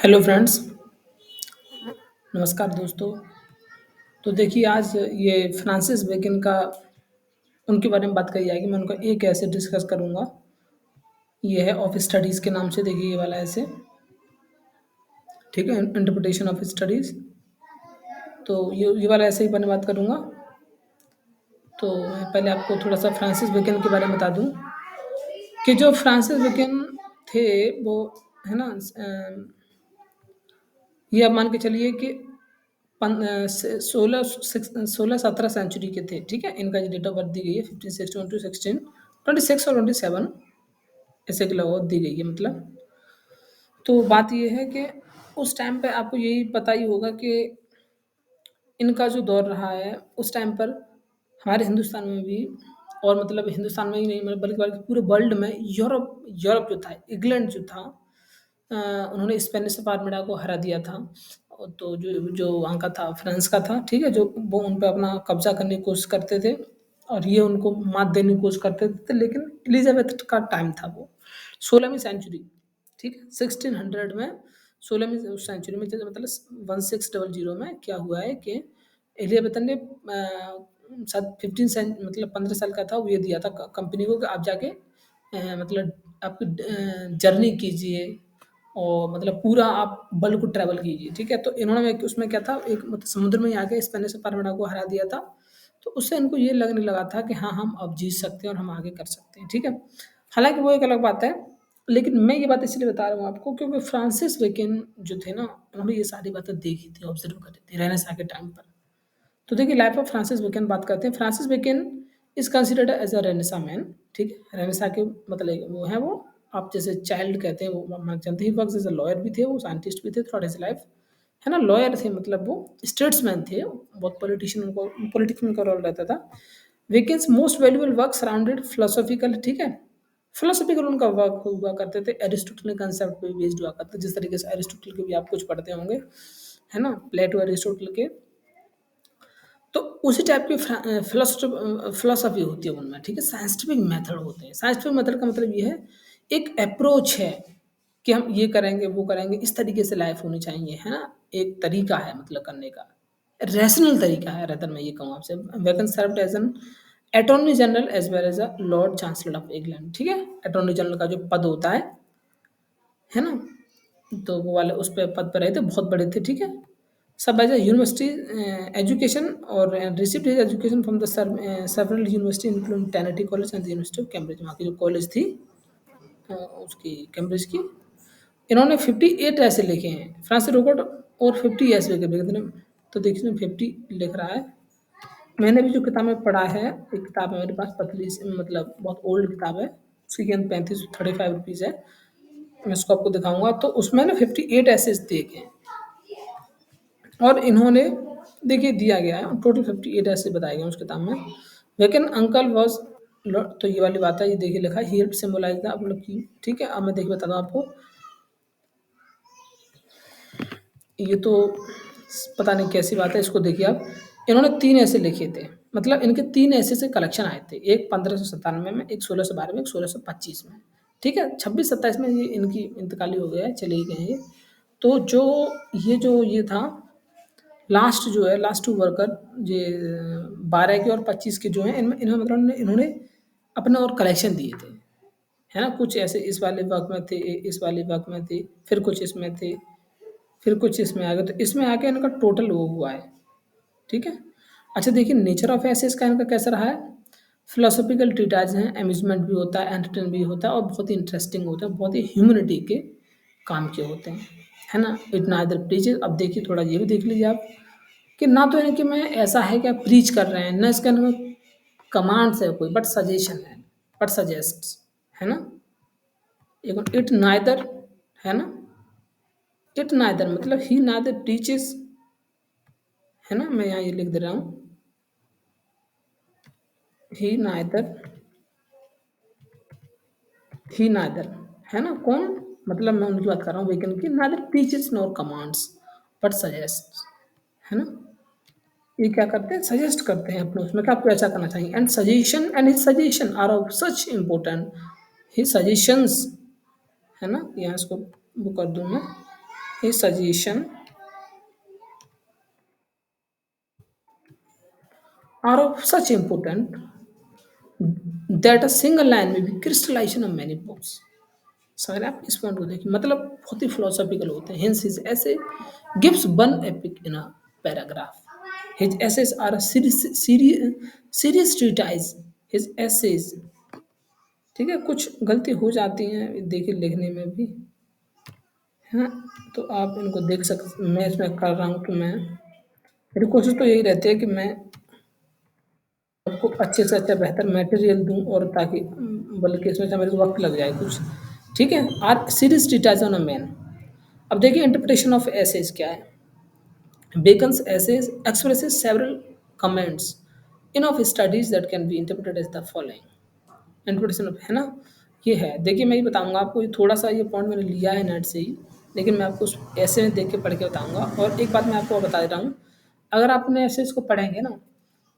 Hello friends. नमस्कार दोस्तों। तो देखिए आज ये फ्रांसिस बेकन का उनके बारे में बात करी जाएगी। मैं उनका एक ऐसे डिस्कस करूंगा। ये है ऑफ स्टडीज़ के नाम से, देखिए ये वाला ऐसे, ठीक है, इंटरप्रिटेशन ऑफ स्टडीज़। तो ये वाला ऐसे ही मैंने बात करूंगा। तो मैं पहले आपको थोड़ा सा फ्रांसिस बेकन के बारे में बता दूं कि जो फ्रांसिस बेकन थे वो, है ना, ये आप मान के चलिए कि 16 17 सेंचुरी के थे, ठीक है। इनका जो डेट ऑफ बर्थ दी गई है 1561 to 1626 और 27 ऐसे के लगभग दी गई है, मतलब। तो बात ये है कि उस टाइम पे आपको यही पता ही होगा कि इनका जो दौर रहा है उस टाइम पर हमारे हिंदुस्तान में भी, और मतलब हिंदुस्तान में ही नहीं, मतलब बल्कि पूरे वर्ल्ड में, यूरोप यूरोप जो था, इंग्लैंड जो था, उन्होंने स्पेनिश आर्मदा को हरा दिया था। और तो जो जो वहाँ का था, फ्रांस का था, ठीक है, जो वो उन पर अपना कब्जा करने की कोशिश करते थे और ये उनको मात देने की कोशिश करते थे, लेकिन एलिजाबेथ का टाइम था वो, 16वीं सेंचुरी, ठीक है, 1600 में, 16वीं सेंचुरी में, जैसे मतलब 1600 में क्या हुआ है कि एलिजाबेथ ने शायद 15 मतलब 15 साल का था वो, ये दिया था कंपनी को कि आप जाके मतलब आप जर्नी कीजिए और मतलब पूरा आप वर्ल्ड को ट्रैवल कीजिए, ठीक है। तो इन्होंने उसमें क्या था, एक मतलब समुद्र में ही आके स्पेनिश पारगना को हरा दिया था। तो उससे इनको ये लगने लगा था कि हाँ, हम अब जीत सकते हैं और हम आगे कर सकते हैं, ठीक है। हालांकि वो एक अलग बात है, लेकिन मैं ये बात इसलिए बता रहा हूँ आपको क्योंकि फ्रांसिस बेकन जो थे ना, उन्होंने ये सारी बातें देखी थी, ऑब्जर्व करी थी रेनेसां के टाइम पर। तो देखिए लाइफ ऑफ फ्रांसिस बेकन बात करते हैं। Francis Bacon is considered as a renaissance man, ठीक है। रेनेसा के मतलब वो है, वो आप जैसे चाइल्ड कहते हैं, वो मान जानते ही, वक्त एज अ लॉयर भी थे, वो साइंटिस्ट भी थे थ्रू हिज लाइफ, है ना, लॉयर थे, मतलब वो स्टेट्समैन थे, बहुत पॉलिटिशियन, उनको पॉलिटिक्स में उनका रोल रहता था। Bacon's most valuable work surrounded philosophical, ठीक है, फिलोसॉफिकल उनका वर्क हुआ करते थे, एरिस्टोटल कंसेप्ट पे बेस्ड हुआ करते थे, जिस तरीके से एरिस्टोटल के भी आप कुछ पढ़ते होंगे, है ना, प्लेटो एरिस्टोटल के। तो उसी टाइप की फिलोसफी होती है उनमें, ठीक है। साइंटिफिक मेथड होते हैं। साइंटिफिक मेथड का मतलब ये है, एक अप्रोच है कि हम ये करेंगे वो करेंगे, इस तरीके से लाइफ होनी चाहिए, है ना। एक तरीका है मतलब करने का, रैशनल तरीका है, रहता मैं ये कहूँ आपसे। Bacon served as an attorney general as well as a lord chancellor of England, ठीक है। अटॉर्नी जनरल का जो पद होता है ना, तो वो वाले उस पे पद पर रहे थे, बहुत बड़े थे, ठीक है। सब एज ए यूनिवर्सिटी एजुकेशन, और received his education from the several university including Trinity college and the university of Cambridge, वहाँ की जो कॉलेज थी उसकी, कैम्ब्रिज की। इन्होंने 58 ऐसे लिखे हैं फ्रांसिस रोबर्ट, और 50 ऐसे लिखे थे। तो देखिए 50 लिख रहा है। मैंने भी जो किताब में पढ़ा है, एक किताब है मेरे पास, पतली सी, मतलब बहुत ओल्ड किताब है, उसकी कीमत 35 35 रुपीज़ है। मैं इसको आपको दिखाऊंगा। तो उसमें ना 58 ऐसे देखे हैं, और इन्होंने, देखिए दिया गया है टोटल 58 ऐसे बताए गए हैं उस किताब में। लेकिन अंकल वॉज, तो ये वाली बात है, ये देखिए लिखा है, ही हेल्प सिम्बलाइज द, मतलब की, ठीक है। अब मैं देखिए बताता हूँ आपको, ये तो पता नहीं कैसी बात है, इसको देखिए आप। इन्होंने 3 ऐसे लिखे थे, मतलब इनके 3 ऐसे से कलेक्शन आए थे, एक 1597 में, एक 1612 में, एक 1625 में, ठीक है। 26 27 में ये इनकी इंतकाली हो गया है, चले ही गए हैं ये। तो जो ये था, लास्ट जो है, लास्ट टू वर्कर, ये 12 के और 25 के जो हैं, इनमें इन्होंने मतलब इन्होंने अपने और कलेक्शन दिए थे, है ना। कुछ ऐसे इस वाले वर्क में थे, इस वाले वर्क में थे, फिर कुछ इसमें थे, फिर कुछ इसमें आ गए। तो इसमें आके इनका टोटल वो हुआ है, ठीक है। अच्छा देखिए नेचर ऑफ एसेस का इनका कैसा रहा है। फिलोसॉफिकल ट्रीटाइज हैं, अम्यूजमेंट भी होता है, एंटरटेन भी होता है, और बहुत ही इंटरेस्टिंग होता है, बहुत ही ह्यूमनिटी के काम के होते हैं, है ना। इट नाइदर प्रीचेज, अब देखिए थोड़ा ये भी देख लीजिए आप, कि ना तो इनके में ऐसा है कि आप प्रीच कर रहे हैं, ना इसके अंदर में कमांड्स है कोई, बट सजेशन है, बट सजेस्ट, है ना। एक इट नाइदर, है ना, इट नाइदर मतलब ही नाइदर टीचेस, है ना। मैं यहाँ ये लिख दे रहा हूँ, ही नाइदर, ही नाइदर, है ना, कौन, मतलब मैं उनकी बात कर रहा हूँ वेकन की, neither teaches nor commands but suggest, है ना। ये क्या करते हैं, सजेस्ट करते हैं अपने उसमें कि आपको ऐसा करना चाहिए, and suggestion and his suggestion are of such important, his suggestions, है ना। यहाँ इसको वो कर दूँ मैं, His suggestion are of such important that a single line may be crystallization of many books. समझ रहे हैं आप इस पॉइंट को देखिए मतलब बहुत ही फिलोसॉफिकल होते हैं hence his essays gives one epic in a paragraph his essays are a serious treatise his essays ठीक है कुछ गलती हो जाती हैं देखिए लिखने में भी है ना तो आप इनको देख मैं इसमें कर रहा हूँ कि मैं मेरी कोशिश तो यही रहती है कि मैं आपको अच्छे से अच्छा बेहतर मटेरियल दूँ और ताकि बल्कि इसमें से मेरे को वक्त लग जाए कुछ ठीक है are series treatise on a man अब देखिए इंटरप्रिटेशन ऑफ एसेज क्या है Bacon's essays expresses several comments in of studies that can be interpreted as the following interpretation of है ना ये है देखिए मैं ये बताऊंगा आपको ये थोड़ा सा ये पॉइंट मैंने लिया है नेट से ही लेकिन मैं आपको उस ऐसे में देख के पढ़ के बताऊंगा और एक बात मैं आपको और बता दे रहा हूँ अगर आपने ऐसे इसको पढ़ेंगे ना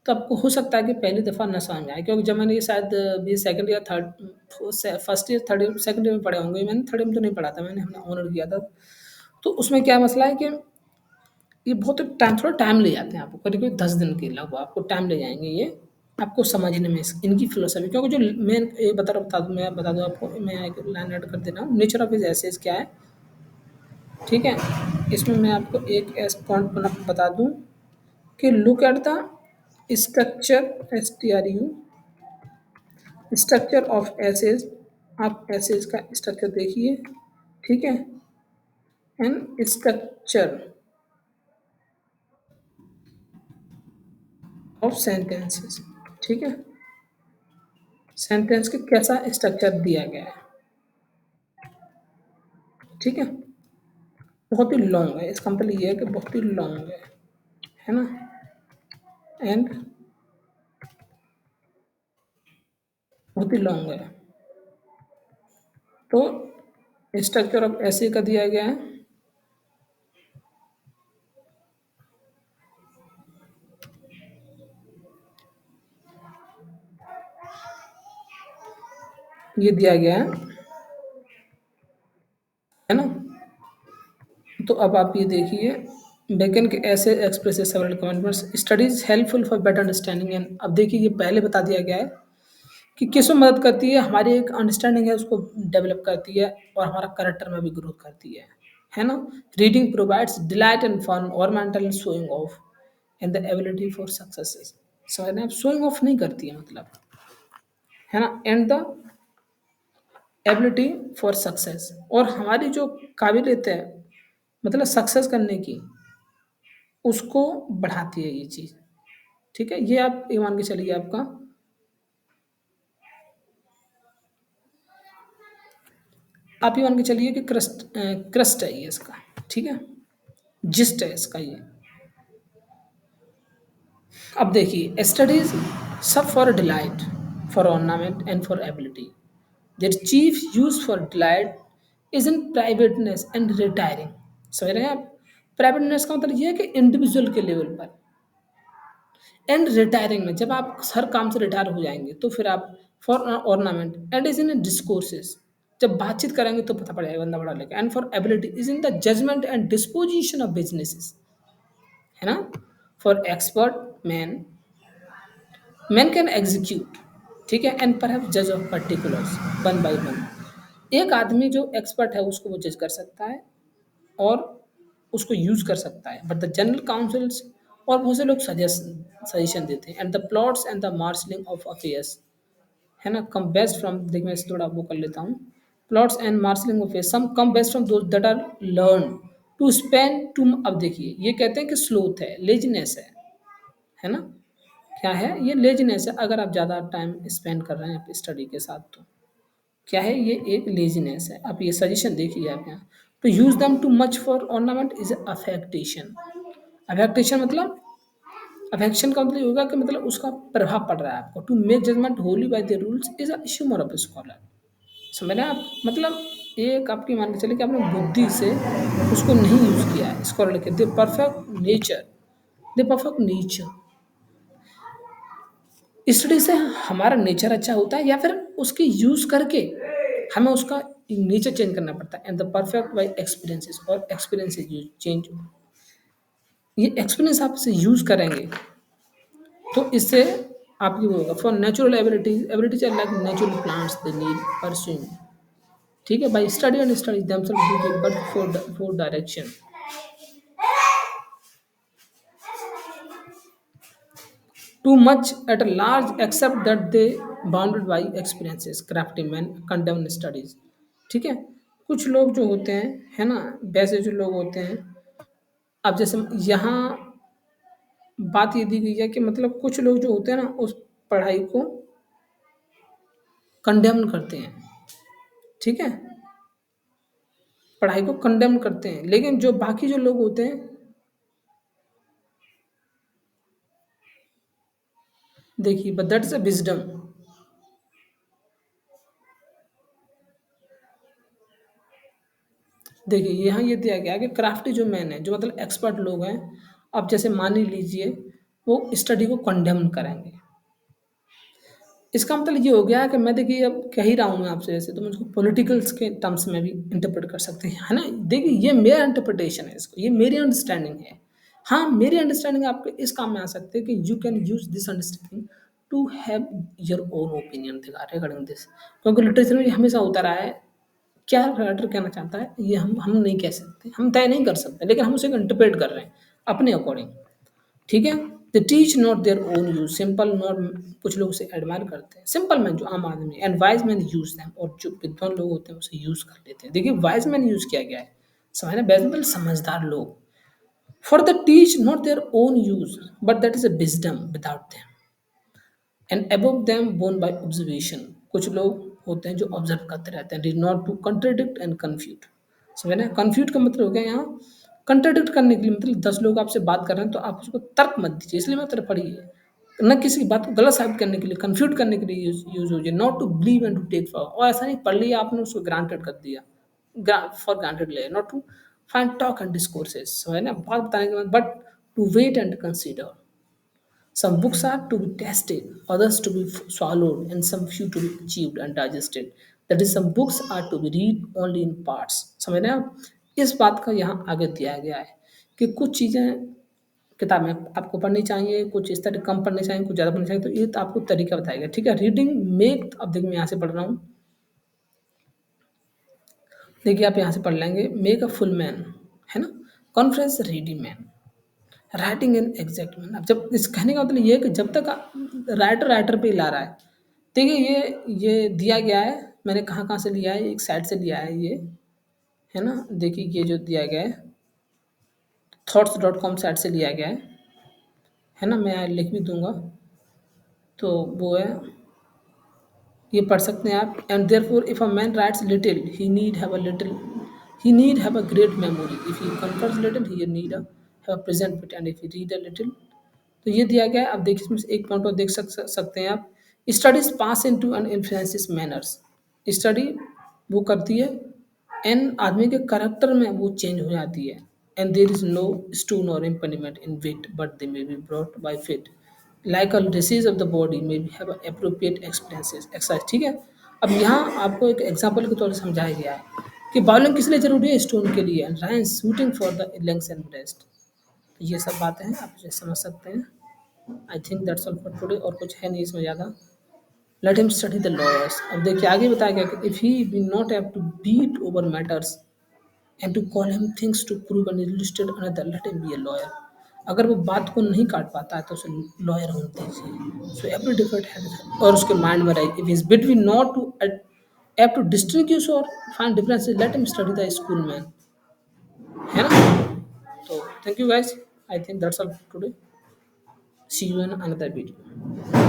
तो आपको हो सकता है कि पहली दफ़ा ना समझ में आए क्योंकि जब मैंने ये शायद बी सेकंड या third first year third year second year में पढ़े होंगे मैंने थर्ड ईयर में तो नहीं पढ़ा था मैंने हमने ऑनर किया था तो उसमें क्या मसला है कि ये बहुत टाइम थोड़ा टाइम ले जाते हैं आपको करीब 10 दिन के लगभग आपको टाइम ले जाएंगे ये आपको समझने में इनकी फिलोसफी क्योंकि जो मैं ये बता दूँ मैं बता दूँ आपको मैं एक लाइन ऐड कर दे रहा हूँ नेचर ऑफ हिज एसेज क्या है ठीक है इसमें मैं आपको एक एस पॉइंट बता दूँ कि look at the structure STRU structure of essays आप एसेज का स्ट्रक्चर देखिए ठीक है एंड स्ट्रक्चर ऑफ सेंटेंसेस ठीक है सेंटेंस के कैसा स्ट्रक्चर दिया गया है ठीक है बहुत ही लॉन्ग है इसका मतलब ये है कि बहुत ही लॉन्ग है ना एंड बहुत ही लॉन्ग है तो स्ट्रक्चर ऑफ ऐसे का दिया गया है ये दिया गया है ना तो अब आप ये देखिए बेकन के ऐसे express several commandments studies helpful for better understanding and अब देखिए ये पहले बता दिया गया है कि किस में मदद करती है हमारी एक अंडरस्टैंडिंग है उसको डेवलप करती है और हमारा करेक्टर में भी ग्रोथ करती है ना reading provides delight and fun और mental showing off and the ability for success समझ रहे हैं आप शोइंग ऑफ नहीं करती है मतलब है ना and the ability for success और हमारी जो काबिलियत है मतलब सक्सेस करने की उसको बढ़ाती है ये चीज़ ठीक है ये आप ये मान के चलिए आपका आप ये मान के चलिए कि क्रस्ट है ये इसका ठीक है जिस्ट है इसका ये अब देखिए studies serve for delight for ornament and for ability their chief use for delight is in privateness and retiring समझ रहे हैं आप प्राइवेटनेस का मतलब ये है कि इंडिविजुअल के लेवल पर एंड रिटायरिंग में जब आप हर काम से रिटायर हो जाएंगे तो फिर आप for ornament and is in discourses जब बातचीत करेंगे तो पता पड़ जाएगा बंदा बड़ा लेके and for ability is in the judgement and disposition of businesses है ना for expert man can execute ठीक है एंड पर जज of particulars one by one एक आदमी जो एक्सपर्ट है उसको वो जज कर सकता है और उसको यूज कर सकता है बट द जनरल काउंसिल्स और बहुत से लोग सजेशन देते हैं and the plots and the marshalling of affairs है ना कम बेस्ट फ्रॉम देखिए मैं इसे थोड़ा वो कर लेता हूँ plots and marshalling of affairs some come best from those that are learn to spend to अब देखिए ये कहते हैं कि स्लोथ है लेजीनेस है ना क्या है ये लेजीनेस है अगर आप ज़्यादा टाइम स्पेंड कर रहे हैं स्टडी के साथ तो क्या है ये एक लेजीनेस है आप ये सजेशन देखिए आप यहाँ तो use them too much for ornament is affectation affectation मतलब अफेक्शन का मतलब ये होगा कि मतलब उसका प्रभाव पड़ रहा है आपको to make judgement wholly by the rules is a humour of scholar समझ रहे हैं आप मतलब एक आपकी मान के चलिए कि आपने बुद्धि से उसको नहीं यूज किया है स्कॉलर के द परफेक्ट नेचर स्टडी से हमारा नेचर अच्छा होता है या फिर उसकी यूज करके हमें उसका नेचर चेंज करना पड़ता है, and the perfect by experiences, और एक्सपीरियंसेस यूज चेंज। ये एक्सपीरियंस आप इसे यूज करेंगे तो इससे आपकी वो होगा। For natural abilities, abilities are like natural plants they need pursuing, ठीक है, by study and study themselves do give but for direction. Too much at a large except that they bounded by experiences crafting men condemn studies, ठीक है। कुछ लोग जो होते हैं, है ना, वैसे जो लोग होते हैं, अब जैसे यहाँ बात ये दी गई है कि मतलब कुछ लोग जो होते हैं ना उस पढ़ाई को कंडेम करते हैं, ठीक है, पढ़ाई को कंडेम करते हैं, लेकिन जो बाकी जो लोग होते हैं, देखिए but that is a wisdom. देखिए यहाँ ये दिया गया है कि क्राफ्टी जो मैन है, जो मतलब एक्सपर्ट लोग हैं, अब जैसे मान ही लीजिए वो स्टडी को कंडेम करेंगे। इसका मतलब ये हो गया कि मैं देखिए अब कह ही रहा हूँ मैं आपसे ऐसे, तो मैं उसको पॉलिटिकल्स के टर्म्स में भी इंटरप्रेट कर सकते हैं, है ना। देखिए ये मेरा इंटरप्रिटेशन है, इसको ये मेरी अंडरस्टैंडिंग है। हाँ, मेरी अंडरस्टैंडिंग आपके इस काम में आ सकते हैं कि you can use this understanding to have your own opinion regarding this, क्योंकि लिटरेचर में ये हमेशा होता रहा है। क्या राइटर कहना चाहता है ये हम नहीं कह सकते, हम तय नहीं कर सकते, लेकिन हम उसे इंटरप्रेट कर रहे हैं अपने अकॉर्डिंग, ठीक है। The teach not their own use, simple not, कुछ लोग उसे एडमायर करते हैं, सिंपल मैन जो आम आदमी, and wise man use them, और जो विद्वान लोग होते हैं उसे यूज कर लेते हैं। देखिए वाइज मैन यूज किया गया है, समझना, वैसे मतलब समझदार लोग। For the teach not their own use but that is a wisdom without them, and above them born by observation, कुछ लोग होते हैं जो ऑब्जर्व करते रहते हैं, did not to contradict and confute. समझ ना, कन्फ्यूट का मतलब हो गया यहाँ कंट्राडिक्ट करने के लिए, मतलब 10 लोग आपसे बात कर रहे हैं तो आप उसको तर्क मत दीजिए, इसलिए मैं तरफ पढ़ी है, न किसी की बात को गलत साबित करने के लिए, कंफ्यूट करने के लिए यूज हो जाए, not to believe and to take for, और ऐसा नहीं पढ़ लिया आपने उसको ग्रांटेड कर दिया, फॉर ग्रांटेड ले, not to find talk and discourses, समझ ना, बात बताने के बाद, but to weigh and consider. Some books are to be tested, others to be swallowed, and some few to be achieved and digested. That is, some books are to be read only in parts. समझ रहे हैं आप? इस बात का यहाँ आगे दिया गया है कि कुछ चीज़ें किताबें आपको पढ़नी चाहिए, कुछ इस तरह कम पढ़नी चाहिए, कुछ ज़्यादा पढ़नी चाहिए, तो ये तो आपको तरीका बताएगा, ठीक है। रीडिंग मेक, अब देखिए मैं यहाँ से पढ़ रहा हूँ, देखिए आप यहाँ से पढ़ लेंगे, मेक अ फुल मैन, है ना, conference reading man, writing in exact man. अब जब इस कहने का मतलब ये है कि जब तक राइटर राइटर पे ही ला रहा है, देखिए ये दिया गया है, मैंने कहाँ कहाँ से लिया है, एक साइट से लिया है ये, है ना, देखिए ये जो दिया गया है thoughts.com साइट से लिया गया है ना, मैं लिख भी दूंगा, तो वो है, ये पढ़ सकते हैं आप। And therefore if a man writes little he need have a little, he need have a great memory, if he confers little he need a have a present wit, and if he read a little, तो ये दिया गया है। अब देखिए इसमें से एक पॉइंट और देख सकते हैं आप, studies pass in to and influences manners, study वो करती है एन आदमी के करेक्टर में वो चेंज हो जाती है, and there is no stone और impediment in wit but they may be brought by fit, like a disease of the body may be have appropriate experiences exercise, ठीक है। अब यहाँ आपको एक एग्जाम्पल के तौर पर समझाया गया है कि बाउलिंग किस लिए जरूरी है, स्टोन के लिए, reins shooting for the legs and breast, तो ये सब बातें हैं, आप इसे समझ सकते हैं। I think that's all for today, और कुछ है नहीं इसमें ज़्यादा। Let him study the lawyers, अब देखिए आगे बताया गया कि if he be not have to beat over matters and to call him things to prove and illustrate another, let him be a lawyer, अगर वो बात को नहीं काट पाता है तो उसे लॉयर होने दीजिए। सो एवरी डिफरेंट है, और उसके माइंड में रहे, if is between not to have to distinguish और find differences, let him study the school man, है ना। तो thank you guys, I think that's all today, see you in another video.